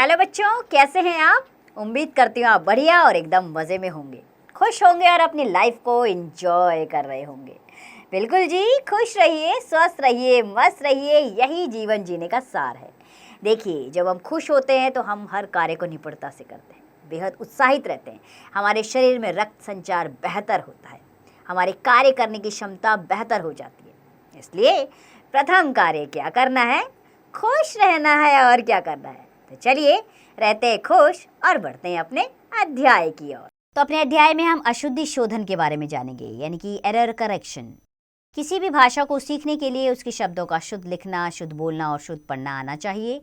Hello बच्चों, कैसे हैं आप। उम्मीद करती हूँ आप बढ़िया और एकदम मज़े में होंगे, खुश होंगे और अपनी लाइफ को एंजॉय कर रहे होंगे। बिल्कुल जी, खुश रहिए, स्वस्थ रहिए, मस्त रहिए, यही जीवन जीने का सार है। देखिए, जब हम खुश होते हैं तो हम हर कार्य को निपुणता से करते हैं, बेहद उत्साहित रहते हैं, हमारे शरीर में रक्त संचार बेहतर होता है, हमारे कार्य करने की क्षमता बेहतर हो जाती है। इसलिए प्रथम कार्य क्या करना है? खुश रहना है। और क्या करना है? तो चलिए रहते हैं खुश और बढ़ते हैं अपने अध्याय की ओर। तो अपने अध्याय में हम अशुद्धि शोधन के बारे में जानेंगे, यानी कि एरर करेक्शन। किसी भी भाषा को सीखने के लिए उसके शब्दों का शुद्ध लिखना, शुद्ध बोलना और शुद्ध पढ़ना आना चाहिए।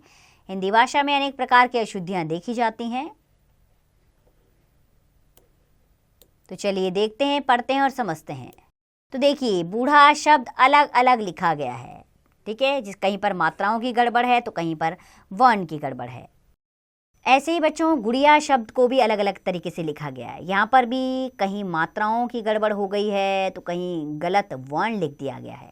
हिंदी भाषा में अनेक प्रकार की अशुद्धियां देखी जाती हैं। तो चलिए देखते हैं, पढ़ते हैं और समझते हैं। तो देखिए, बूढ़ा शब्द अलग अलग लिखा गया है, ठीक है। जिस कहीं पर मात्राओं की गड़बड़ है तो कहीं पर वर्ण की गड़बड़ है। ऐसे ही बच्चों, गुड़िया शब्द को भी अलग अलग तरीके से लिखा गया है। यहाँ पर भी कहीं मात्राओं की गड़बड़ हो गई है तो कहीं गलत वर्ण लिख दिया गया है।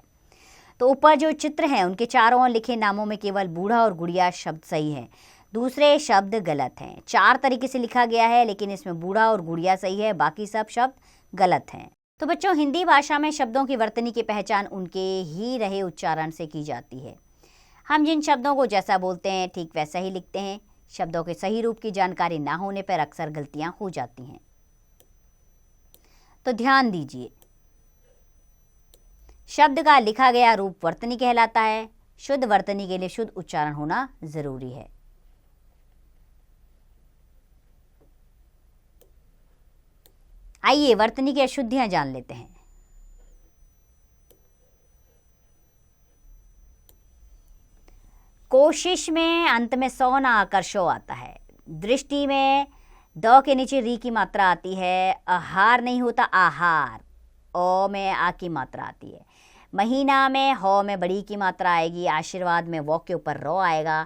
तो ऊपर जो चित्र हैं उनके चारों ओर लिखे नामों में केवल बूढ़ा और गुड़िया शब्द सही है, दूसरे शब्द गलत हैं। 4 तरीके से लिखा गया है, लेकिन इसमें बूढ़ा और गुड़िया सही है, बाकी सब शब्द गलत हैं। तो बच्चों, हिंदी भाषा में शब्दों की वर्तनी की पहचान उनके ही रहे उच्चारण से की जाती है। हम जिन शब्दों को जैसा बोलते हैं ठीक वैसा ही लिखते हैं। शब्दों के सही रूप की जानकारी ना होने पर अक्सर गलतियां हो जाती हैं। तो ध्यान दीजिए, शब्द का लिखा गया रूप वर्तनी कहलाता है। शुद्ध वर्तनी के लिए शुद्ध उच्चारण होना जरूरी है। आइए वर्तनी की अशुद्धियां जान लेते हैं। कोशिश में अंत में सौ ना आकर शो आता है। दृष्टि में द के नीचे री की मात्रा आती है। आहार नहीं होता आहार, ओ में आ की मात्रा आती है। महीना में हो में बड़ी की मात्रा आएगी। आशीर्वाद में वो के ऊपर रो आएगा।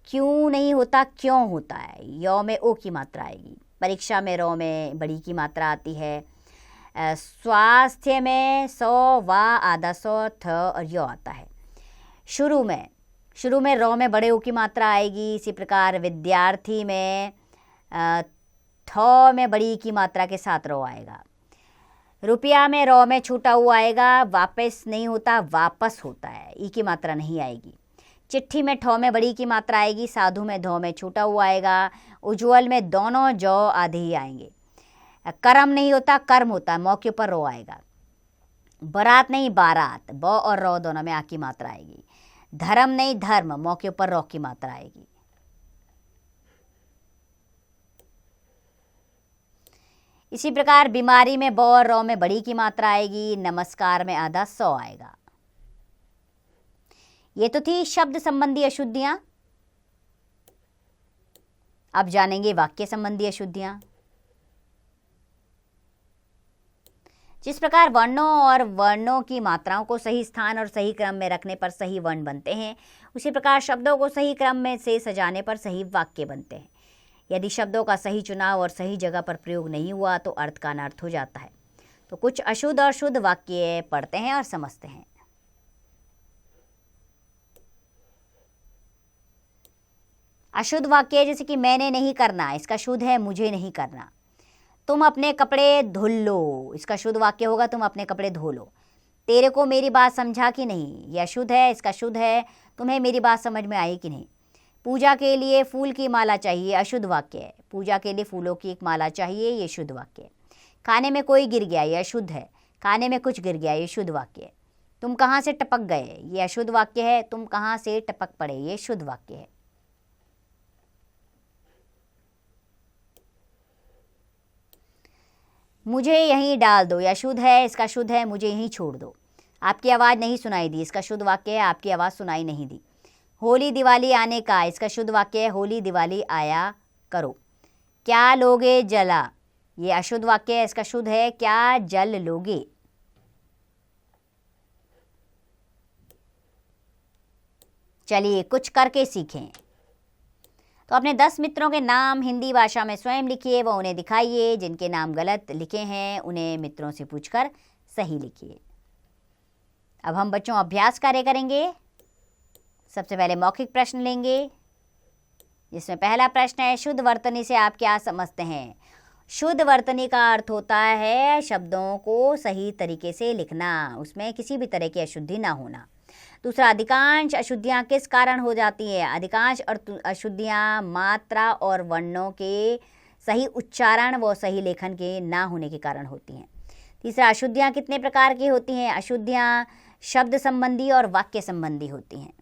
क्यों नहीं होता क्यों होता है, यो में ओ की मात्रा आएगी। परीक्षा में रो में बड़ी की मात्रा आती है। स्वास्थ्य में सो वा आधा सो थ और यो आता है। शुरू में रो में बड़े ओ की मात्रा आएगी। इसी प्रकार विद्यार्थी में थो में बड़ी की मात्रा के साथ रो आएगा। रुपया में रो में छूटा हुआ आएगा। वापस नहीं होता वापस होता है, ई की मात्रा नहीं आएगी। चिट्ठी में ठो में बड़ी की मात्रा आएगी। साधु में धो में छूटा हुआ आएगा। उज्ज्वल में दोनों जो आधे ही आएंगे। कर्म नहीं होता कर्म होता है, मौके पर रो आएगा। बारात नहीं बारात, ब और रो दोनों में आ की मात्रा आएगी। धर्म नहीं धर्म, मौके पर रो की मात्रा आएगी। इसी प्रकार बीमारी में ब और रो में बड़ी की मात्रा आएगी। नमस्कार में आधा सौ आएगा। ये तो थी शब्द संबंधी अशुद्धियां। अब जानेंगे वाक्य संबंधी अशुद्धियां। जिस प्रकार वर्णों और वर्णों की मात्राओं को सही स्थान और सही क्रम में रखने पर सही वर्ण बनते हैं, उसी प्रकार शब्दों को सही क्रम में से सजाने पर सही वाक्य बनते हैं। यदि शब्दों का सही चुनाव और सही जगह पर प्रयोग नहीं हुआ तो अर्थ का अनर्थ हो जाता है। तो कुछ अशुद्ध और शुद्ध वाक्य पढ़ते हैं और समझते हैं। अशुद्ध वाक्य जैसे कि मैंने नहीं करना, इसका शुद्ध है मुझे नहीं करना। तुम अपने कपड़े धुल लो, इसका शुद्ध वाक्य होगा तुम अपने कपड़े धो लो। तेरे को मेरी बात समझा कि नहीं, यह अशुद्ध है, इसका शुद्ध है तुम्हें मेरी बात समझ में आई कि नहीं। पूजा के लिए फूल की माला चाहिए, अशुद्ध वाक्य है। पूजा के लिए फूलों की एक माला चाहिए, ये शुद्ध वाक्य है। खाने में कोई गिर गया, यह अशुद्ध है। खाने में कुछ गिर गया, ये शुद्ध वाक्य है। तुम कहाँ से टपक गए, ये अशुद्ध वाक्य है। तुम कहाँ से टपक पड़े, ये शुद्ध वाक्य है। मुझे यहीं डाल दो, यह शुद्ध है, इसका शुद्ध है मुझे यहीं छोड़ दो। आपकी आवाज़ नहीं सुनाई दी, इसका शुद्ध वाक्य है आपकी आवाज़ सुनाई नहीं दी। होली दिवाली आने का, इसका शुद्ध वाक्य है होली दिवाली आया करो। क्या लोगे जला, ये अशुद्ध वाक्य है, इसका शुद्ध है क्या जल लोगे। चलिए कुछ करके सीखें। तो अपने 10 मित्रों के नाम हिंदी भाषा में स्वयं लिखिए, वो उन्हें दिखाइए। जिनके नाम गलत लिखे हैं उन्हें मित्रों से पूछकर सही लिखिए। अब हम बच्चों अभ्यास कार्य करेंगे। सबसे पहले मौखिक प्रश्न लेंगे। जिसमें पहला प्रश्न है, शुद्ध वर्तनी से आप क्या समझते हैं? शुद्ध वर्तनी का अर्थ होता है शब्दों को सही तरीके से लिखना, उसमें किसी भी तरह की अशुद्धि ना होना। दूसरा, अधिकांश अशुद्धियाँ किस कारण हो जाती हैं? अधिकांश अशुद्धियाँ मात्रा और वर्णों के सही उच्चारण व सही लेखन के ना होने के कारण होती हैं। तीसरा, अशुद्धियाँ कितने प्रकार की होती हैं? अशुद्धियाँ शब्द संबंधी और वाक्य संबंधी होती हैं।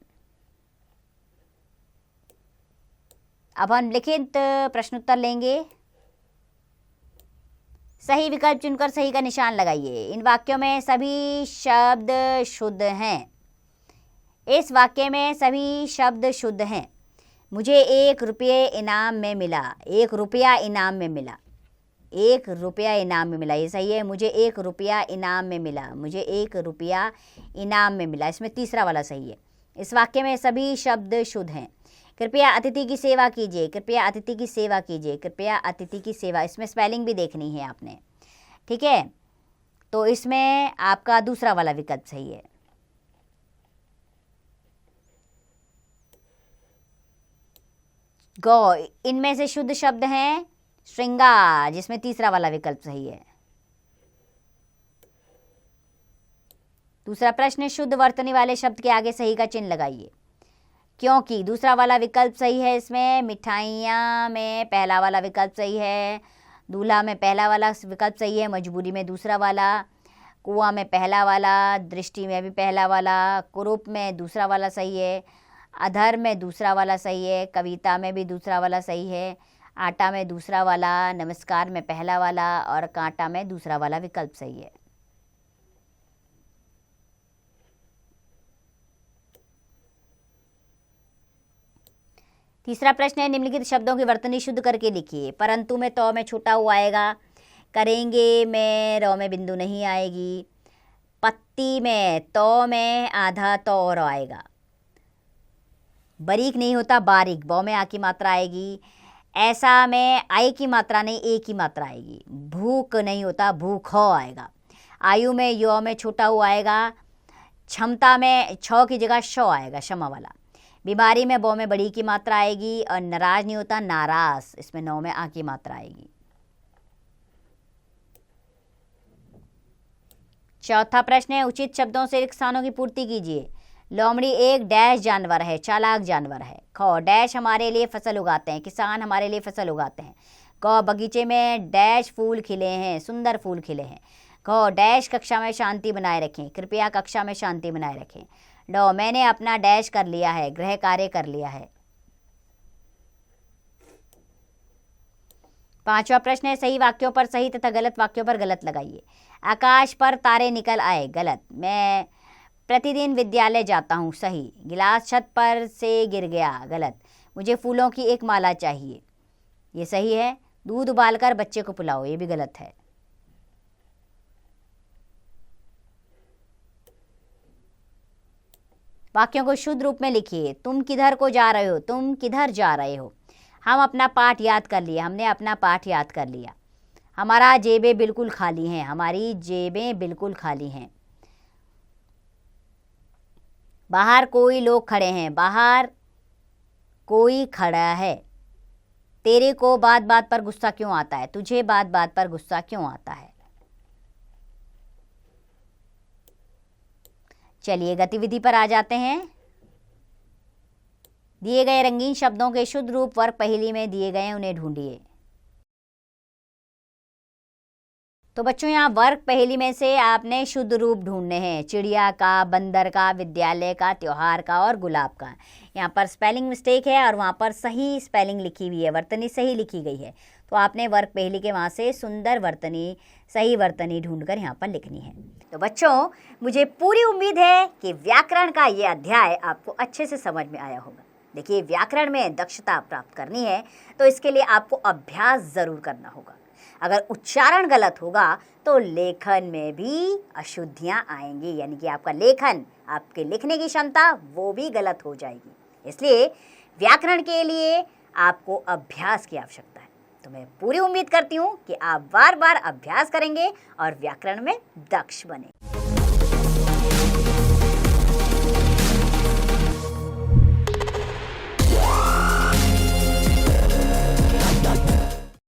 अब हम लिखित प्रश्नोत्तर लेंगे। सही विकल्प चुनकर सही का निशान लगाइए। इन वाक्यों में सभी शब्द शुद्ध हैं। इस वाक्य में सभी शब्द शुद्ध हैं। मुझे 1 रुपये इनाम में मिला। 1 रुपया इनाम में मिला। 1 रुपया इनाम में मिला, ये सही है। मुझे 1 रुपया इनाम में मिला। मुझे 1 रुपया इनाम में मिला, इसमें तीसरा वाला सही है। इस वाक्य में सभी शब्द शुद्ध हैं। कृपया अतिथि की सेवा कीजिए। कृपया अतिथि की सेवा कीजिए। कृपया अतिथि की सेवा, इसमें स्पेलिंग भी देखनी है आपने, ठीक है। तो इसमें आपका दूसरा वाला विकल्प सही है। गौ, इनमें से शुद्ध शब्द हैं श्रृंगार, जिसमें तीसरा वाला विकल्प सही है। दूसरा प्रश्न, शुद्ध वर्तनी वाले शब्द के आगे सही का चिन्ह लगाइए। क्योंकि दूसरा वाला विकल्प सही है। इसमें मिठाइयाँ में पहला वाला विकल्प सही है। दूल्हा में पहला वाला विकल्प सही है। मजबूरी में दूसरा वाला। कुआं में पहला वाला। दृष्टि में भी पहला वाला। कुरूप में दूसरा वाला सही है। अधर में दूसरा वाला सही है। कविता में भी दूसरा वाला सही है। आटा में दूसरा वाला। नमस्कार में पहला वाला और कांटा में दूसरा वाला विकल्प सही है। तीसरा प्रश्न है, निम्नलिखित शब्दों की वर्तनी शुद्ध करके लिखिए। परंतु में तो में छोटा हुआ आएगा। करेंगे में रौ में बिंदु नहीं आएगी। पत्ती में तो में आधा तो और आएगा। बारीक नहीं होता बारीक, बौ में आ की मात्रा आएगी। ऐसा में आई की मात्रा नहीं, ए की मात्रा आएगी। भूख नहीं होता भूखो आएगा। आयु में यो में छोटा हुआ आएगा। क्षमता में छ की जगह शो आएगा, क्षमा वाला। बीमारी में बौ में बड़ी की मात्रा आएगी। और नाराज नहीं होता नाराज, इसमें नौ में आ की मात्रा आएगी। चौथा प्रश्न है, उचित शब्दों से रिक्त स्थानों की पूर्ति कीजिए। लोमड़ी एक डैश जानवर है, चालाक जानवर है। ख, डैश हमारे लिए फसल उगाते हैं, किसान हमारे लिए फसल उगाते हैं। ग, बगीचे में डैश फूल खिले हैं, सुंदर फूल खिले हैं। घ, डैश कक्षा में शांति बनाए रखें, कृपया कक्षा में शांति बनाए रखें। ड, मैंने अपना डैश कर लिया है, गृह कार्य कर लिया है। पांचवा प्रश्न है, सही वाक्यों पर सही तथा गलत वाक्यों पर गलत लगाइए। आकाश पर तारे निकल आए, गलत। मैं प्रतिदिन विद्यालय जाता हूँ, सही। गिलास छत पर से गिर गया, गलत। मुझे फूलों की एक माला चाहिए, ये सही है। दूध उबालकर बच्चे को पिलाओ, ये भी गलत है। वाक्यों को शुद्ध रूप में लिखिए। तुम किधर को जा रहे हो, तुम किधर जा रहे हो। हम अपना पाठ याद कर लिया, हमने अपना पाठ याद कर लिया। हमारा जेबें बिल्कुल खाली हैं, हमारी जेबें बिल्कुल खाली हैं। बाहर कोई लोग खड़े हैं, बाहर कोई खड़ा है। तेरे को बात बात पर गुस्सा क्यों आता है, तुझे बात बात पर गुस्सा क्यों आता है। चलिए गतिविधि पर आ जाते हैं। दिए गए रंगीन शब्दों के शुद्ध रूप वर्ग पहेली में दिए गए, उन्हें ढूंढिए। तो बच्चों यहाँ वर्ग पहेली में से आपने शुद्ध रूप ढूंढने हैं। चिड़िया का, बंदर का, विद्यालय का, त्योहार का और गुलाब का। यहाँ पर स्पेलिंग मिस्टेक है और वहाँ पर सही स्पेलिंग लिखी हुई है, वर्तनी सही लिखी गई है। तो आपने वर्ग पहेली के वहाँ से सुंदर वर्तनी, सही वर्तनी ढूंढकर यहाँ पर लिखनी है। तो बच्चों मुझे पूरी उम्मीद है कि व्याकरण का ये अध्याय आपको अच्छे से समझ में आया होगा। देखिए व्याकरण में दक्षता प्राप्त करनी है तो इसके लिए आपको अभ्यास ज़रूर करना होगा। अगर उच्चारण गलत होगा तो लेखन में भी अशुद्धियाँ आएंगी, यानी कि आपका लेखन, आपके लिखने की क्षमता वो भी गलत हो जाएगी। इसलिए व्याकरण के लिए आपको अभ्यास की आवश्यकता है। तो मैं पूरी उम्मीद करती हूँ कि आप बार बार अभ्यास करेंगे और व्याकरण में दक्ष बने।